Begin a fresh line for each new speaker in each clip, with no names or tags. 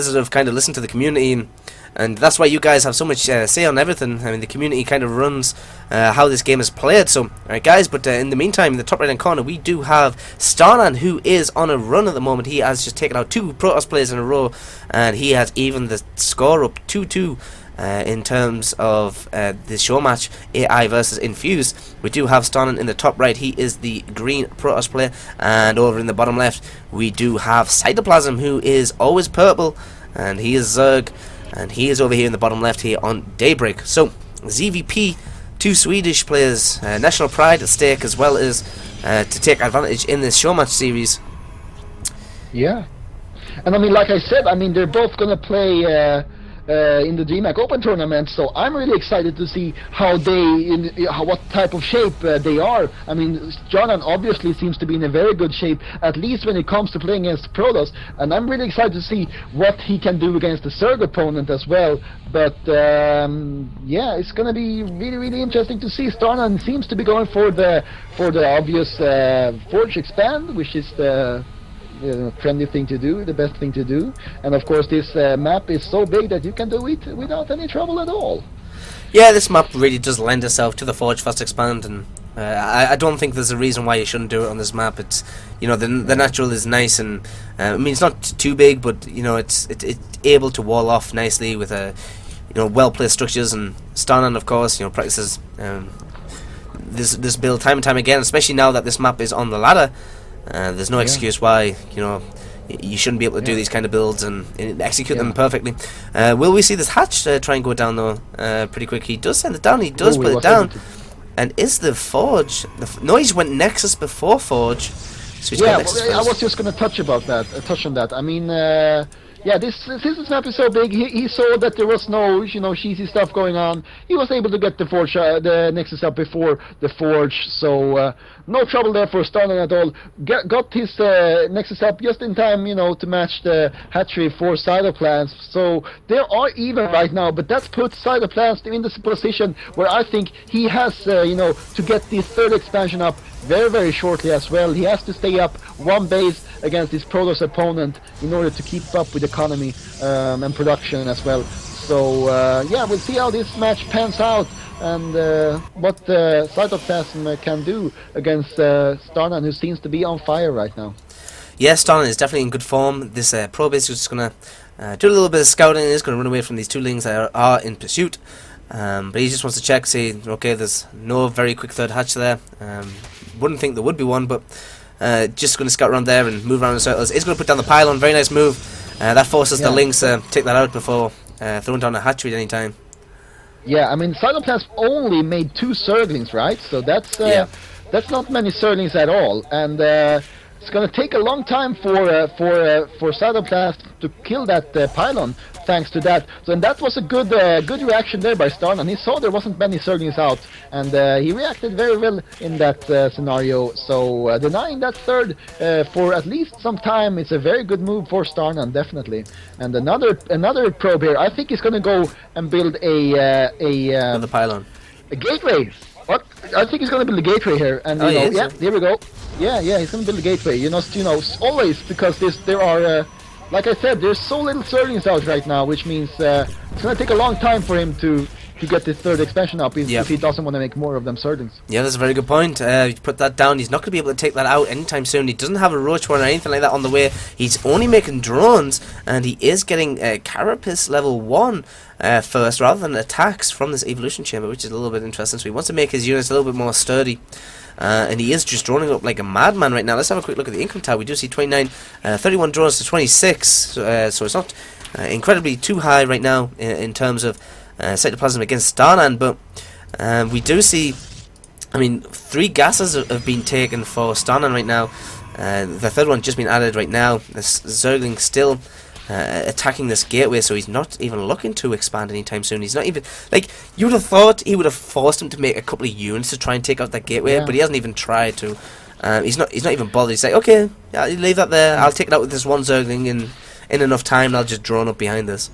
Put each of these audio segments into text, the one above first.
Have kind of listened to the community, and that's why you guys have so much say on everything. I mean, the community kind of runs how this game is played. So, alright guys, but in the meantime, in the top right hand corner, we do have Starnan, who is on a run at the moment. He has just taken out 2 Protoss players in a row, and he has even the score up 2-2 in terms of the Showmatch AI versus Infused. We do have Starnan in the top right. He is the green Protoss player, and over in the bottom left we do have Cytoplasm, who is always purple, and he is Zerg, and he is over here in the bottom left here on Daybreak. So ZVP, 2 Swedish players, national pride at stake, as well as to take advantage in this Showmatch series.
Yeah, and I mean, like I said, I mean, they're both gonna play in the DreamHack Open tournament, so I'm really excited to see how what type of shape they are. I mean, Starnan obviously seems to be in a very good shape, at least when it comes to playing against Protoss, and I'm really excited to see what he can do against the Zerg opponent as well. But yeah, it's gonna be really interesting to see. Starnan seems to be going for the obvious Forge expand, which is the trendy thing to do, the best thing to do, and of course this map is so big that you can do it without any trouble at all.
Yeah, this map really does lend itself to the Forge Fast Expand, and I don't think there's a reason why you shouldn't do it on this map. It's, you know, the natural is nice, and I mean, it's not too big, but you know, it's able to wall off nicely with well placed structures. And Starnan, of course, practices this build time and time again, especially now that this map is on the ladder. There's no excuse why you shouldn't be able to do these kind of builds and execute them perfectly. Will we see this hatch try and go down though pretty quick? He does send it down. He does put it down. And is the Forge? No, he went Nexus before Forge. So he's got Nexus
I was just going to touch on that. I mean, yeah, since this map is so big, he saw that there was no, cheesy stuff going on. He was able to get the Forge, the Nexus up before the Forge, so no trouble there for Starnan at all. Got his Nexus up just in time, to match the hatchery for Cytoplasm. So they are even right now, but that puts Cytoplasm in this position where I think he has, to get the 3rd expansion up very shortly as well. He has to stay up 1 base against his Protoss opponent in order to keep up with economy and production as well. So yeah, we'll see how this match pans out, and what Cytoplasm can do against Starnan, who seems to be on fire right now.
Yeah, Starnan is definitely in good form. This probe is just going to do a little bit of scouting. He's going to run away from these 2 lings that are in pursuit. But he just wants to check, see, okay, there's no very quick 3rd hatch there. Wouldn't think there would be one, but just going to scout around there and move around in circles. He's going to put down the pylon. Very nice move. That forces the lings to take that out before throwing down a hatchery at any time.
Yeah, I mean, Cytoplasm only made 2 Zerglings, right? So that's not many Zerglings at all, and it's going to take a long time for Cytoplasm to kill that pylon. Thanks to that, so and that was a good reaction there by Starnan. He saw there wasn't many Zerglings out, and he reacted very well in that scenario. So denying that 3rd for at least some time, it's a very good move for Starnan, definitely. And another probe here. I think he's going to go and build
the pylon,
a gateway. What? I think he's going to build a gateway here, and here we go. Yeah, he's going to build a gateway. Always, because there are. Like I said, there's so little Zerglings out right now, which means it's going to take a long time for him to get the 3rd expansion up if he doesn't want to make more of them Zerglings. Yeah,
that's a very good point. You put that down, he's not going to be able to take that out anytime soon. He doesn't have a roach one or anything like that on the way. He's only making drones, and he is getting Carapace level 1 first, rather than attacks from this evolution chamber, which is a little bit interesting. So he wants to make his units a little bit more sturdy. And he is just droning up like a madman right now. Let's have a quick look at the income tab. We do see 31 drones to 26, so it's not incredibly too high right now in terms of Cytoplasm against Starnan, but we do see, I mean, 3 gases have been taken for Starnan right now. The 3rd one just been added right now. This Zergling still attacking this gateway, so he's not even looking to expand anytime soon. He's not even, like, you would have thought he would have forced him to make a couple of units to try and take out that gateway, but he hasn't even tried to. He's not even bothered. He's like, okay, yeah, you leave that there, I'll take it out with this 1 Zergling in enough time, and I'll just drone up behind this.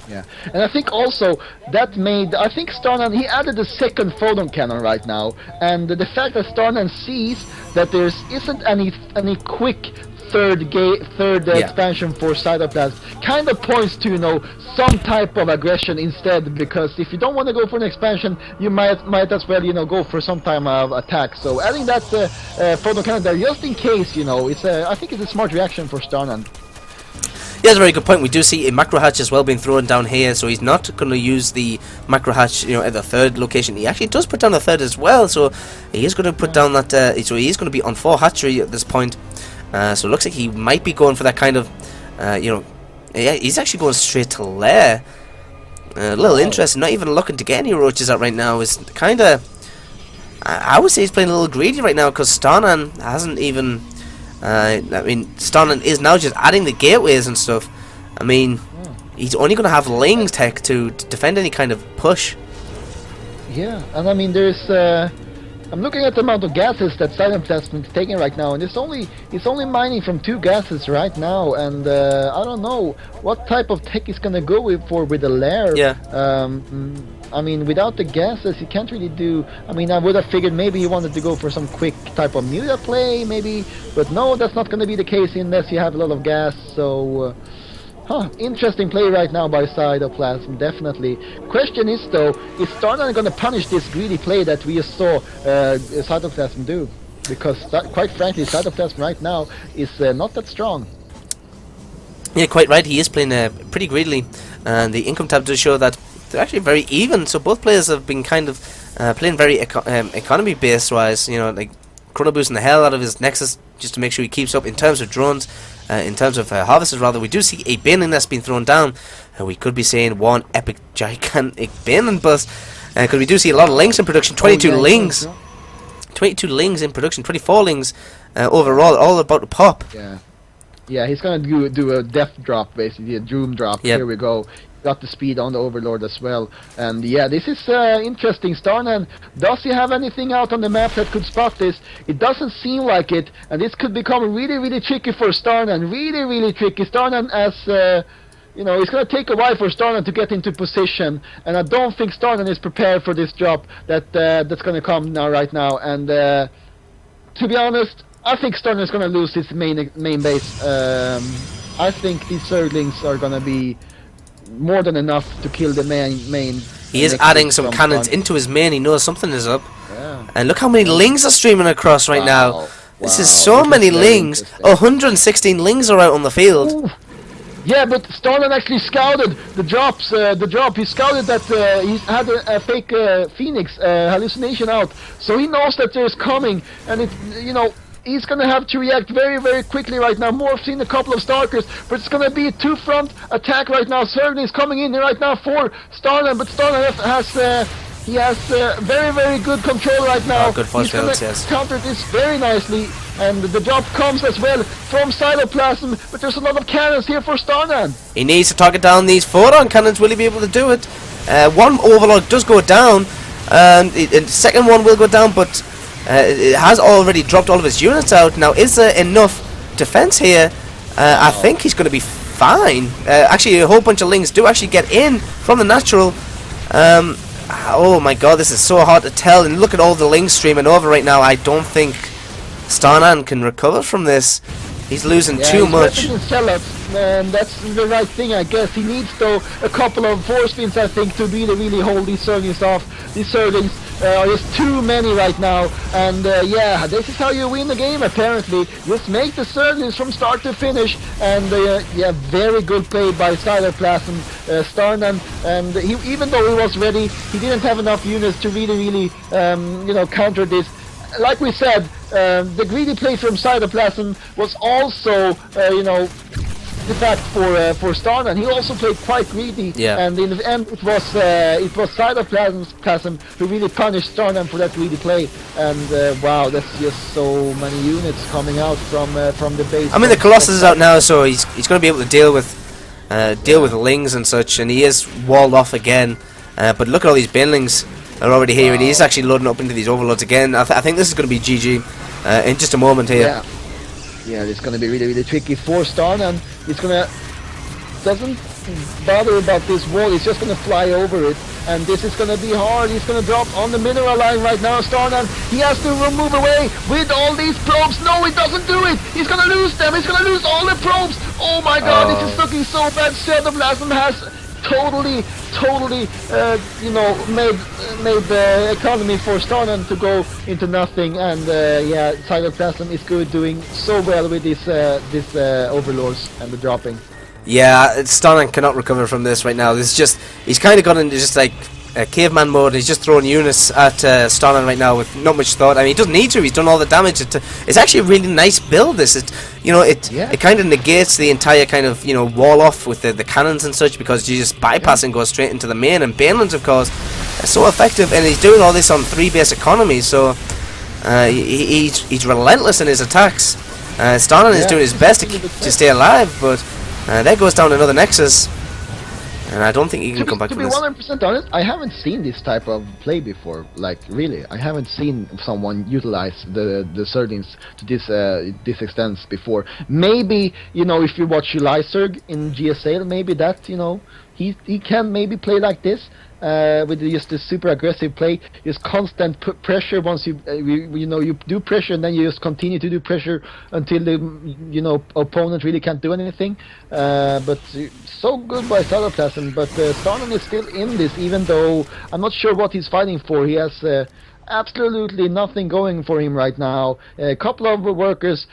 Yeah, and I think also that made, I think Starnan, he added a 2nd photon cannon right now, and the fact that Starnan sees that there isn't any quick third expansion for Cytoplasm kind of points to, you know, some type of aggression instead, because if you don't want to go for an expansion, you might as well, you know, go for some type of attack. So adding that photon cannon there just in case, you know, it's I think it's a smart reaction for Starnan.
Yeah, that's a very good point. We do see a macro hatch as well being thrown down here, so he's not going to use the macro hatch, you know, at the third location. He actually does put down the third as well, so he is going to put down that. So he is going to be on 4 hatchery at this point. So it looks like he might be going for that kind of, you know, yeah, he's actually going straight to lair. A little interesting. Not even looking to get any roaches out right now. Is kind of, I would say he's playing a little greedy right now, because Starnan hasn't even. I mean, Starnan is now just adding the gateways and stuff. I mean, he's only going to have Ling's tech to defend any kind of push.
Yeah, and I mean, there's. I'm looking at the amount of gases that Cytoplasm is taking right now, and it's only mining from 2 gases right now, and I don't know what type of tech he's gonna go with the lair.
Yeah.
I mean, without the gases, he can't really do. I mean, I would have figured maybe he wanted to go for some quick type of muta play, maybe, but no, that's not gonna be the case unless you have a lot of gas. So. Interesting play right now by Cytoplasm, definitely. Question is though, is Starnan going to punish this greedy play that we just saw Cytoplasm do? Because quite frankly, Cytoplasm right now is not that strong.
Yeah, quite right. He is playing pretty greedily, and the income tab does show that they're actually very even. So both players have been kind of playing very economy based wise. You know, like chrono boosting the hell out of his Nexus just to make sure he keeps up in terms of drones. In terms of harvesters, rather, we do see a baneling that's been thrown down, and we could be saying one epic gigantic baneling bust, because we do see a lot of lings in production. 22 lings, 22 lings in production, 24 lings overall, all about to pop.
Yeah, he's gonna do a death drop, basically a doom drop. Here we go. Got the speed on the Overlord as well, and yeah, this is interesting. Starnan, does he have anything out on the map that could spot this? It doesn't seem like it, and this could become really tricky for Starnan. Really tricky. Starnan, as you know, it's gonna take a while for Starnan to get into position, and I don't think Starnan is prepared for this drop that's gonna come now right now. And to be honest, I think Starnan is gonna lose his main base. I think these Zerglings are gonna be more than enough to kill the main.
He is adding some cannons into his main. He knows something is up.
Yeah.
And look how many lings are streaming across right now. This is so many lings. 116 lings are out on the field.
Ooh. Yeah, but Starnan actually scouted the drops. He scouted that he had a fake Phoenix hallucination out, so he knows that there's coming, and it, you know. He's gonna have to react very quickly right now. Morph's in a couple of Stalkers, but it's gonna be a 2-front attack right now. Zerglings is coming in right now for Starnan, but Starnan has very good control right now.
Good force fields, yes.
Counter this very nicely, and the drop comes as well from Cytoplasm, but there's a lot of cannons here for Starnan.
He needs to target down these photon cannons. Will he be able to do it? One Overlord does go down, and the second one will go down, but it has already dropped all of his units out. Now, is there enough defense here? I think he's going to be fine. Actually, a whole bunch of lings do actually get in from the natural. Oh my god, this is so hard to tell. And look at all the lings streaming over right now. I don't think Starnan can recover from this. He's losing too much.
And that's the right thing, I guess. He needs, though, a couple of force spins, I think, to really hold these Zerglings off. These Zerglings are just too many right now. And yeah, this is how you win the game, apparently. Just make the Zerglings from start to finish. And yeah, very good play by Cytoplasm, Starnan. And even though he was ready, he didn't have enough units to really you know, counter this. Like we said, the greedy play from Cytoplasm was also, you know, the fact for Starnan. He also played quite greedy, and in the end, it was Cytoplasm who really punished Starnan for that greedy play. And wow, that's just so many units coming out from the base.
I mean, the Colossus is out now, so he's going to be able to deal with lings and such, and he is walled off again. But look at all these banelings are already here, and he's actually loading up into these overloads again. I think this is going to be GG in just a moment here.
Yeah, it's going to be really tricky for Starnan. He's going to doesn't bother about this wall. He's just going to fly over it, and this is gonna be hard. He's gonna drop on the mineral line right now, Starnan. He has to move away with all these probes. No, he doesn't do it. He's gonna lose them. He's gonna lose all the probes. Oh my god, this is looking so bad. Cytoplasm has totally, made the economy for Starnan to go into nothing, and yeah, Cytoplasm is good, doing so well with this overlords and the dropping.
Yeah, Starnan cannot recover from this right now. This is just, he's kind of gone into just like caveman mode. He's just throwing units at Starnan right now with not much thought. I mean, he doesn't need to. He's done all the damage. It's actually a really nice build. This, it kind of negates the entire kind of wall off with the cannons and such, because you just bypass and go straight into the main. And Banelands, of course, are so effective, and he's doing all this on 3 base economy. So he's relentless in his attacks. Starnan is doing his best to stay alive, but there goes down another Nexus. And I don't think he can come back from this.
To be 100% honest, I haven't seen this type of play before. Like, really, I haven't seen someone utilize the Zerglings to this extent before. Maybe, if you watch Lyserg in GSA, maybe that, he can maybe play like this. With just a super aggressive play, just constant pressure. Once you do pressure, and then you just continue to do pressure until the opponent really can't do anything. But so good by Cytoplasm. But Starnan is still in this, even though I'm not sure what he's fighting for. He has absolutely nothing going for him right now. A couple of workers,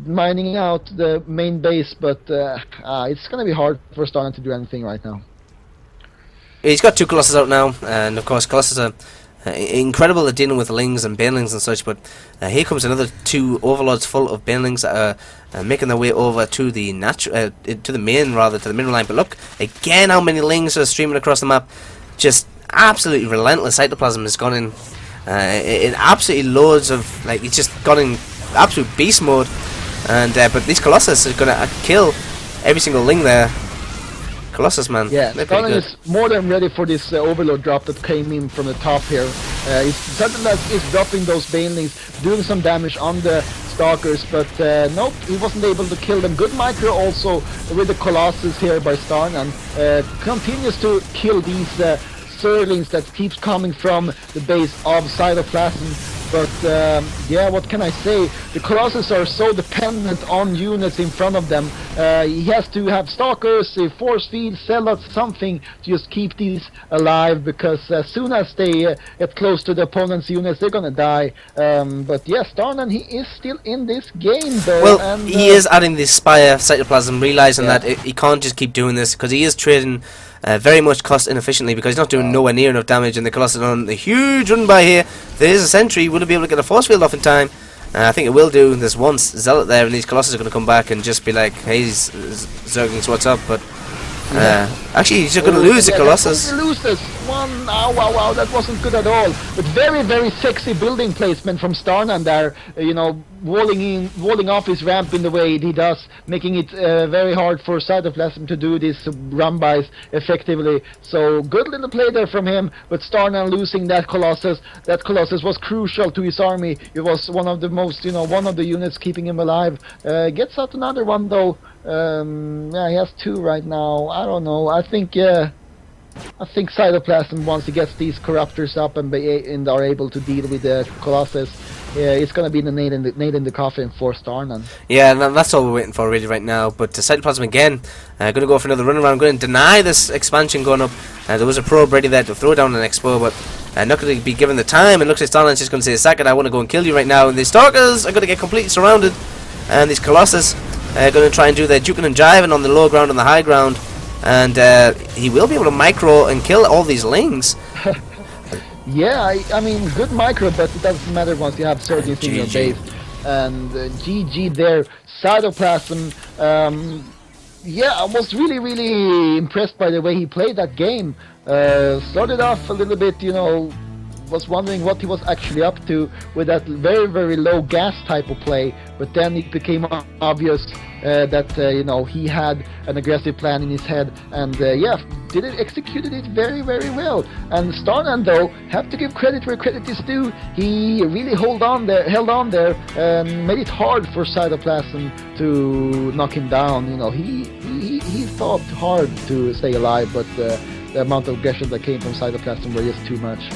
mining out the main base, but it's gonna be hard for Starnan to do anything right now.
He's got 2 Colossus out now, and of course Colossus are incredible at dealing with Lings and Banelings and such, but here comes another 2 Overlords full of Banelings that are making their way over to the main, rather, to the mineral line. But look, again, how many Lings are streaming across the map. Just absolutely relentless. Cytoplasm has gone in absolutely loads of, he's just gone in absolute beast mode, and but these Colossus are going to kill every single Ling there. Colossus, man.
Yeah, Starnan is more than ready for this Overlord drop that came in from the top here. Cytoplasm is dropping those Banelings, doing some damage on the Stalkers, but nope, he wasn't able to kill them. Good micro also with the Colossus here by Starnan. Continues to kill these Zerglings that keeps coming from the base of Cytoplasm. But yeah, what can I say? The Colossus are so dependent on units in front of them. He has to have Stalkers, Force Field, Zealots, something to just keep these alive, because as soon as they get close to the opponent's units, they're gonna die. But yeah, Starnan, he is still in this game though.
Well, and, he is adding this Spire Cytoplasm, realizing that he can't just keep doing this, because he is trading very much cost inefficiently, because he's not doing nowhere near enough damage, and the Colossus on a huge run by here. There is a sentry. Will it be able to get a force field off in time? I think it will do. There's one Zealot there, and these Colossus are going to come back and just be like, hey, Zerglings, what's up? But actually, he's just going to lose the Colossus.
Lose this one. Wow, that wasn't good at all. But very, very sexy building placement from Starnan there. Walling off his ramp in the way he does, making it very hard for Cytoplasm to do this run-bys effectively. So good little play there from him, but Starnan losing that Colossus. That Colossus was crucial to his army. It was one of the most, one of the units keeping him alive. Gets out another one though. Yeah, he has 2 right now. I don't know. I think Cytoplasm, once he gets these Corruptors up and are able to deal with the Colossus, it's going to be the nail in the coffin for Starnan.
Yeah, and that's all we're waiting for really right now. But Cytoplasm again, going to go for another run around, going to deny this expansion going up. There was a probe ready there to throw down an Expo, but not going to be given the time. And looks like Starnan's just going to say, sack it, I want to go and kill you right now. And the Stalkers are going to get completely surrounded. And these Colossus are going to try and do their juking and jiving on the low ground and the high ground. And he will be able to micro and kill all these Lings.
Yeah, I mean, good micro, but it doesn't matter once you have Zerglings in your base. And GG there. Cytoplasm, yeah, I was really, really impressed by the way he played that game. Started off a little bit, was wondering what he was actually up to with that very, very low gas type of play, but then it became obvious that he had an aggressive plan in his head, and yeah, executed it very, very well. And Starnan though, have to give credit where credit is due. He really held on there, and made it hard for Cytoplasm to knock him down. He fought hard to stay alive, but the amount of aggression that came from Cytoplasm were just too much.